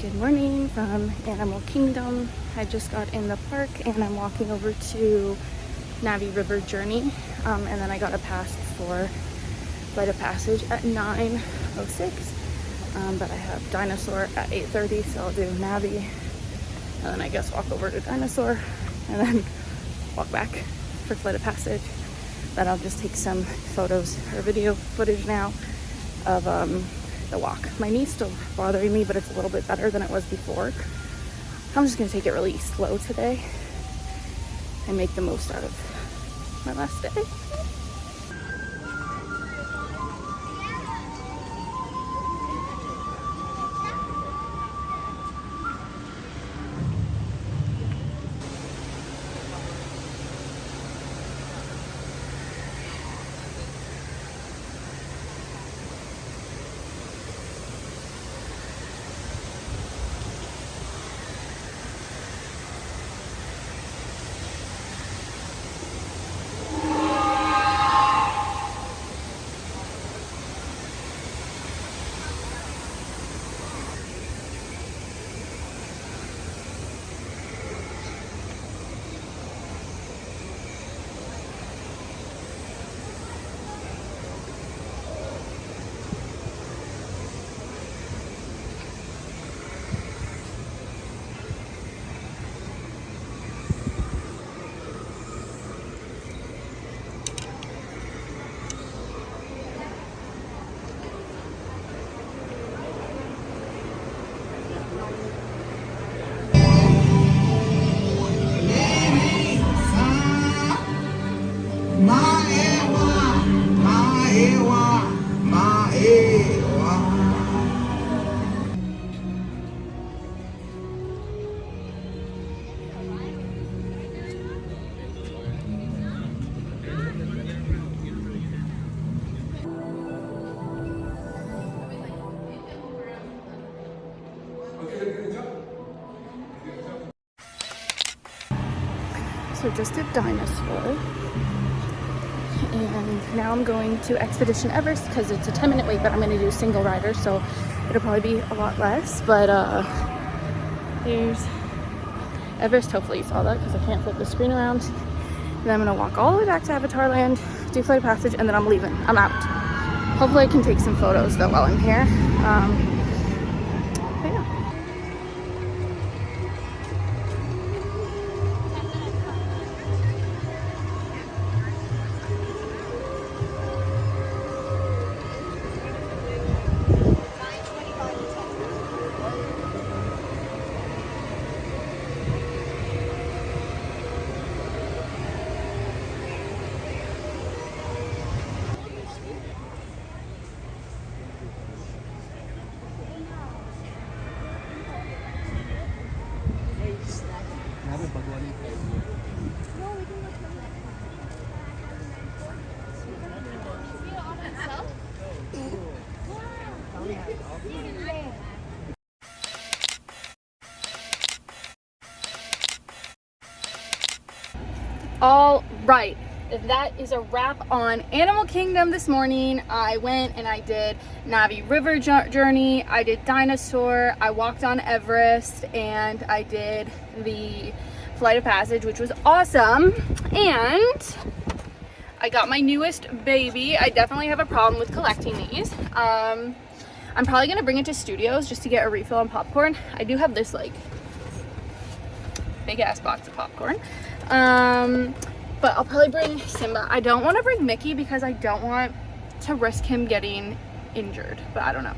Good morning from Animal Kingdom. I just got in the park and I'm walking over to Navi River Journey, and then I got a pass for Flight of Passage at 9:06, but I have Dinosaur at 8:30, so I'll do Navi and then I guess walk over to Dinosaur and then walk back for Flight of Passage. Then I'll just take some photos or video footage now of the walk. My knee's still bothering me, but it's a little bit better than it was before. I'm just gonna take it really slow today and make the most out of my last day. So just did Dinosaur, and now I'm going to Expedition Everest because it's a 10-minute wait, but I'm going to do single rider, so it'll probably be a lot less. But there's Everest. Hopefully you saw that because I can't flip the screen around. And then I'm going to walk all the way back to Avatar Land, do Flight of Passage, and then I'm leaving. I'm out. Hopefully I can take some photos though while I'm here. But yeah. All right, that is a wrap on Animal Kingdom this morning. I went and I did Navi River Journey, I did Dinosaur, I walked on Everest, and I did the Flight of Passage, which was awesome. And I got my newest baby. I definitely have a problem with collecting these. I'm probably gonna bring it to Studios just to get a refill on popcorn. I do have this like big ass box of popcorn. But I'll probably bring Simba. I don't want to bring Mickey because I don't want to risk him getting injured, but I don't know.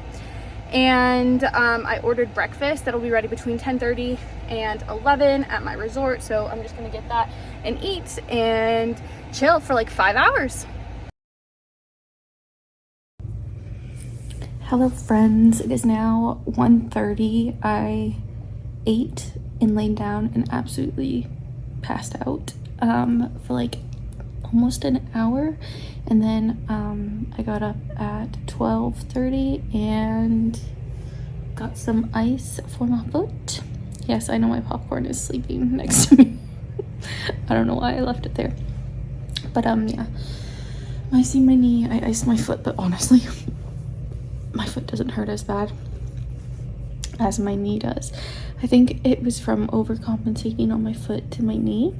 And I ordered breakfast that'll be ready between 10:30 and 11 at my resort, so I'm just gonna get that and eat and chill for like 5 hours. Hello friends, it is now 1:30. I ate and laid down and absolutely passed out for like almost an hour, and then I got up at 12:30 and got some ice for my foot. Yes, I know my popcorn is sleeping next to me. I don't know why I left it there, but yeah, I see my knee. I iced my foot, but honestly my foot doesn't hurt as bad as my knee does. I think it was from overcompensating on my foot to my knee,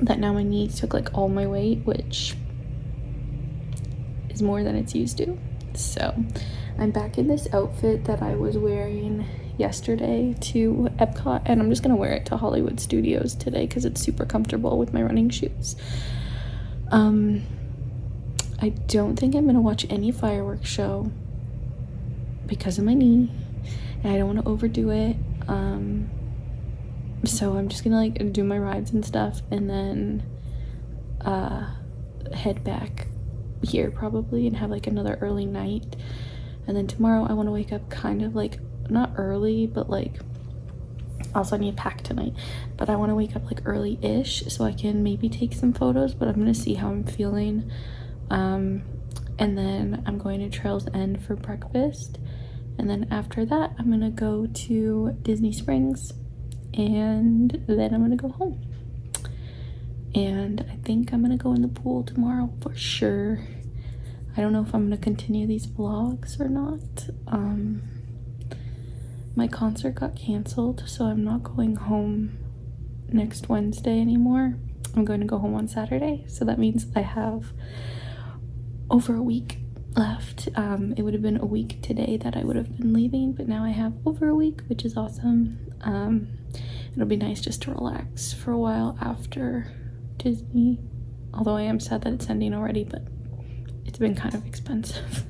that now my knee took like all my weight, which is more than it's used to. So I'm back in this outfit that I was wearing yesterday to Epcot, and I'm just gonna wear it to Hollywood Studios today because it's super comfortable with my running shoes. I don't think I'm gonna watch any fireworks show because of my knee, and I don't want to overdo it. So I'm just gonna like do my rides and stuff, and then head back here probably and have like another early night. And then tomorrow I want to wake up kind of like not early, but like also I need to pack tonight, but I want to wake up like early-ish so I can maybe take some photos, but I'm gonna see how I'm feeling. And then I'm going to Trails End for breakfast, and then after that I'm gonna go to Disney Springs, and then I'm gonna go home. And I think I'm gonna go in the pool tomorrow for sure. I don't know if I'm gonna continue these vlogs or not. My concert got canceled, so I'm not going home next Wednesday anymore. I'm going to go home on Saturday, so that means I have over a week left. It would have been a week today that I would have been leaving, but now I have over a week, which is awesome. It'll be nice just to relax for a while after Disney, although I am sad that it's ending already, but it's been kind of expensive.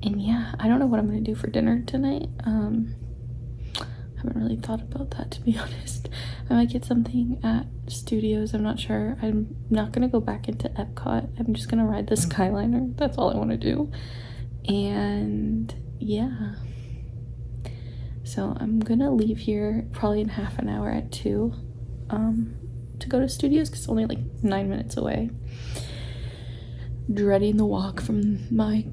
And yeah, I don't know what I'm gonna do for dinner tonight. Haven't really thought about that, to be honest. I might get something at Studios, I'm not sure. I'm not gonna go back into Epcot. I'm just gonna ride the Skyliner. That's all I want to do. And yeah, so I'm gonna leave here probably in half an hour at 2 to go to Studios because it's only like 9 minutes away. Dreading the walk from my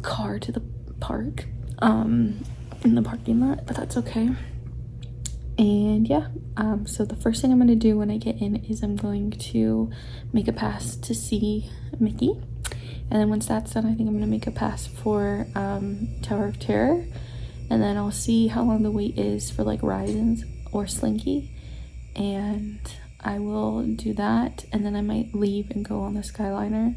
car to the park in the parking lot, but that's okay. And yeah, so the first thing I'm going to do when I get in is I'm going to make a pass to see Mickey, and then once that's done I think I'm going to make a pass for Tower of Terror, and then I'll see how long the wait is for like Rise or Slinky, and I will do that, and then I might leave and go on the Skyliner,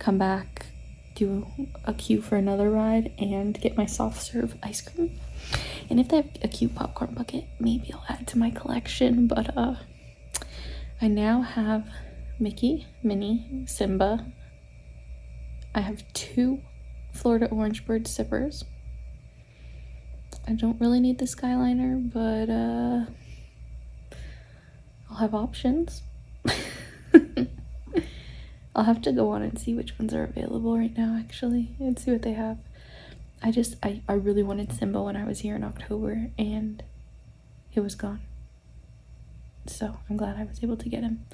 come back, do a queue for another ride, and get my soft serve ice cream. And if they have a cute popcorn bucket, maybe I'll add to my collection. But I now have Mickey, Minnie, Simba. I have 2 Florida Orange Bird sippers. I don't really need the Skyliner, but I'll have options. I'll have to go on and see which ones are available right now, actually, and see what they have. I really wanted Simba when I was here in October, and it was gone. So I'm glad I was able to get him.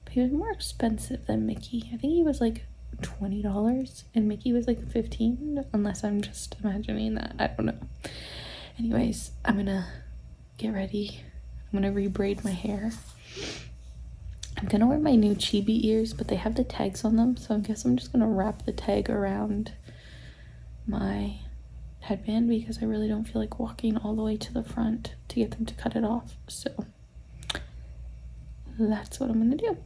But he was more expensive than Mickey. I think he was like $20, and Mickey was like $15, unless I'm just imagining that. I don't know. Anyways, I'm gonna get ready. I'm gonna re-braid my hair. I'm gonna wear my new chibi ears, but they have the tags on them, so I guess I'm just gonna wrap the tag around my headband because I really don't feel like walking all the way to the front to get them to cut it off. So that's what I'm gonna do.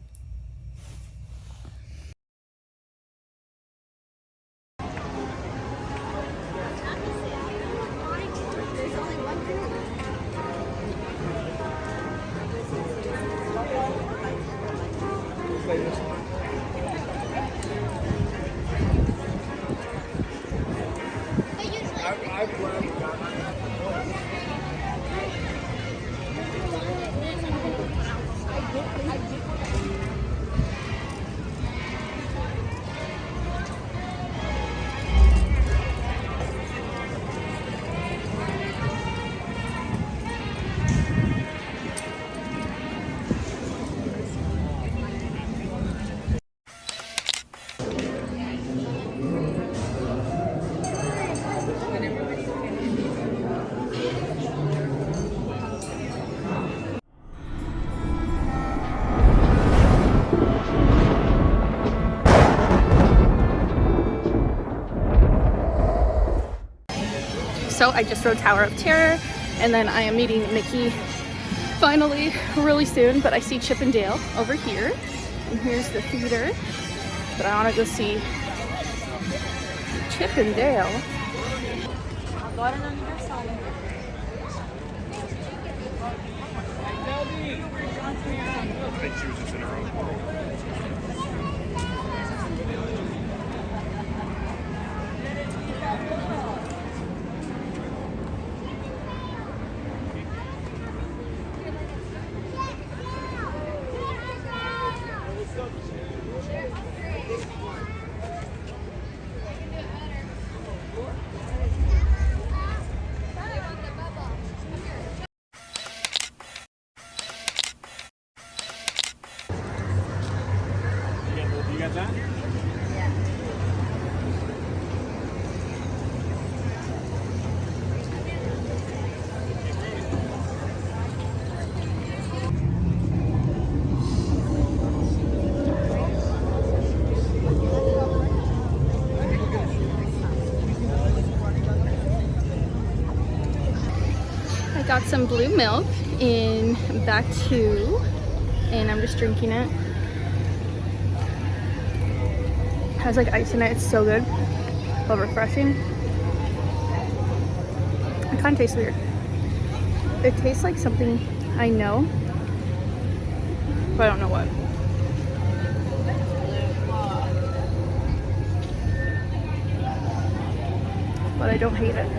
So I just rode Tower of Terror, and then I am meeting Mickey finally really soon. But I see Chip and Dale over here, and here's the theater. But I want to go see Chip and Dale. You got that? I got some blue milk in bag 2, and I'm just drinking it. It has like ice in it. It's so good, but refreshing. It kind of tastes weird. It tastes like something I know, but I don't know what. But I don't hate it.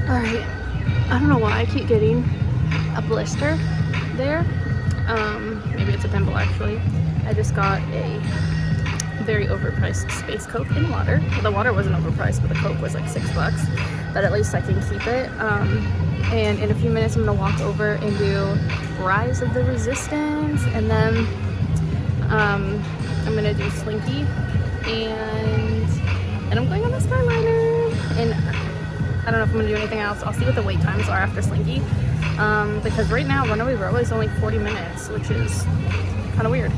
Alright, I don't know why I keep getting a blister there. Maybe it's a pimple actually. I just got a very overpriced Space Coke in water. Well, the water wasn't overpriced, but the Coke was like $6. But at least I can keep it. And in a few minutes I'm gonna walk over and do Rise of the Resistance, and then I'm gonna do Slinky, and I'm going on the Skyliner. And I don't know if I'm gonna do anything else. I'll see what the wait times are after Slinky, because right now Runaway Railway is only 40 minutes, which is kind of weird.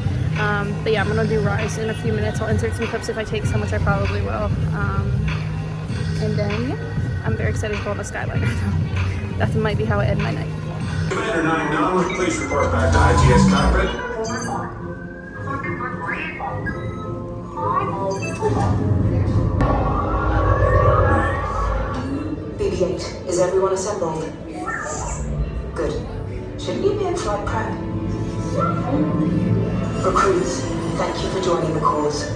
But yeah, I'm gonna do Rise in a few minutes. I'll insert some clips if I take some, which I probably will. And then yeah, I'm very excited to go on the Skyliner. That might be how I end my night. Commander 99, please report back to IGS cockpit. BB-8, is everyone assembled? Good. Shouldn't you be in flight prep? Recruits, thank you for joining the cause.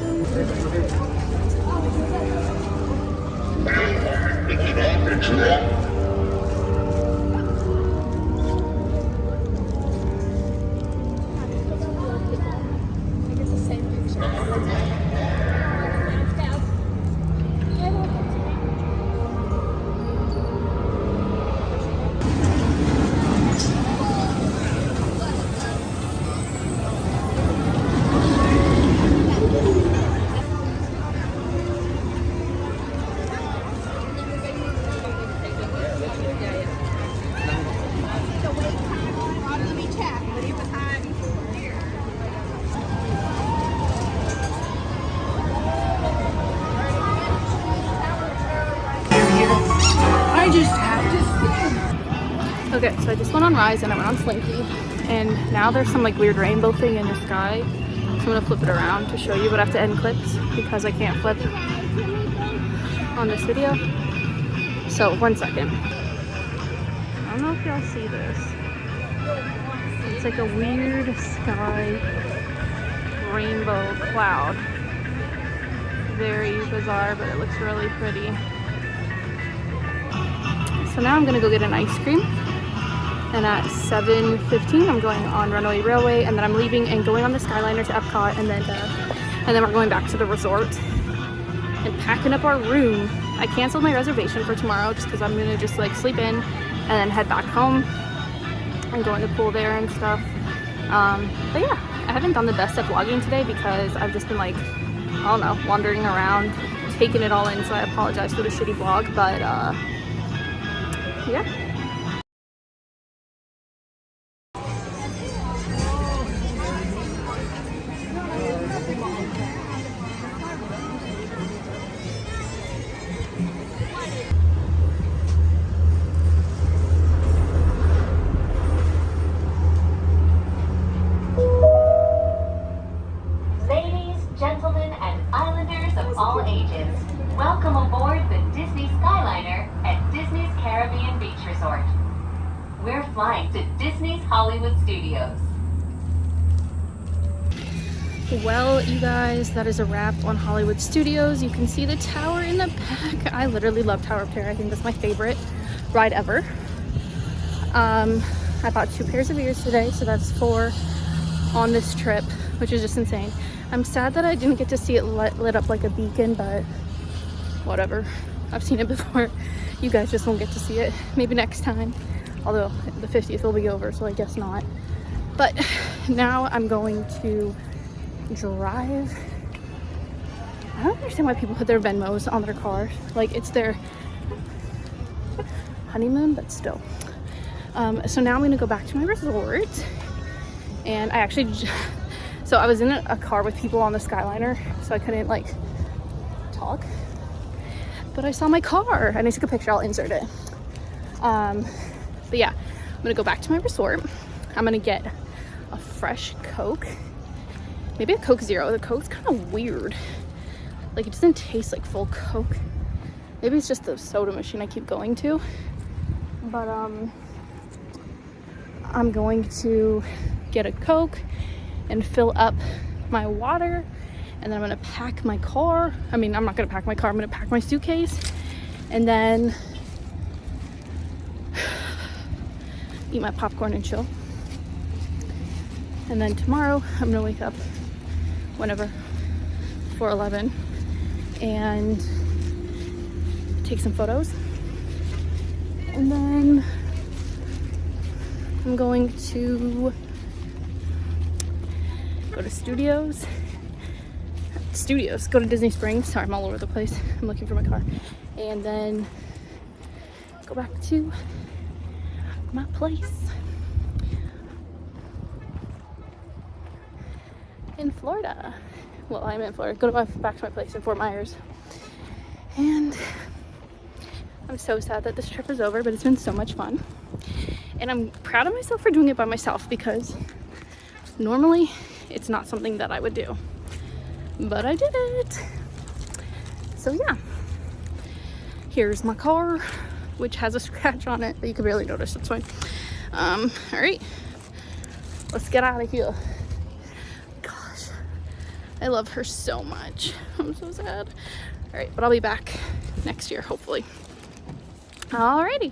Okay, so I just went on Rise and I went on Slinky, and now there's some like weird rainbow thing in the sky. So I'm gonna flip it around to show you, but I have to end clips because I can't flip on this video. So 1 second. I don't know if y'all see this. It's like a weird sky rainbow cloud. Very bizarre, but it looks really pretty. So now I'm gonna go get an ice cream. And at 7:15, I'm going on Runaway Railway, and then I'm leaving and going on the Skyliner to Epcot, and then we're going back to the resort and packing up our room. I canceled my reservation for tomorrow just because I'm gonna just like sleep in and then head back home and go in the pool there and stuff. But yeah, I haven't done the best at vlogging today because I've just been like, I don't know, wandering around, taking it all in. So I apologize for the shitty vlog, but yeah. flying to Disney's Hollywood Studios. Well, you guys, that is a wrap on Hollywood Studios. You can see the tower in the back. I literally love Tower of Terror. I think that's my favorite ride ever. I bought 2 pairs of ears today, so that's 4 on this trip, which is just insane. I'm sad that I didn't get to see it lit up like a beacon, but whatever. I've seen it before. You guys just won't get to see it. Maybe next time. Although the 50th will be over, so I guess not. But now I'm going to drive. I don't understand why people put their Venmos on their car. Like, it's their honeymoon, but still. So now I'm gonna go back to my resort, and I actually so I was in a car with people on the Skyliner, so I couldn't like talk, but I saw my car and I took a picture. I'll insert it. But yeah, I'm gonna go back to my resort. I'm gonna get a fresh Coke, maybe a Coke Zero. The Coke's kind of weird, like it doesn't taste like full Coke. Maybe it's just the soda machine I keep going to, but I'm going to get a Coke and fill up my water, and then I'm gonna pack my car. I mean, I'm not gonna pack my car, I'm gonna pack my suitcase, and then eat my popcorn and chill. And then tomorrow I'm gonna wake up whenever, 4:11, and take some photos, and then I'm going to go to go to Disney Springs. Sorry, I'm all over the place. I'm looking for my car. And then go back to my place in Florida. Well, I'm in Florida. Back to my place in Fort Myers. And I'm so sad that this trip is over, but it's been so much fun. And I'm proud of myself for doing it by myself, because normally it's not something that I would do, but I did it. So yeah, here's my car, which has a scratch on it that you can barely notice. That's fine. All right, let's get out of here. Gosh, I love her so much. I'm so sad. All right, but I'll be back next year, hopefully. Alrighty.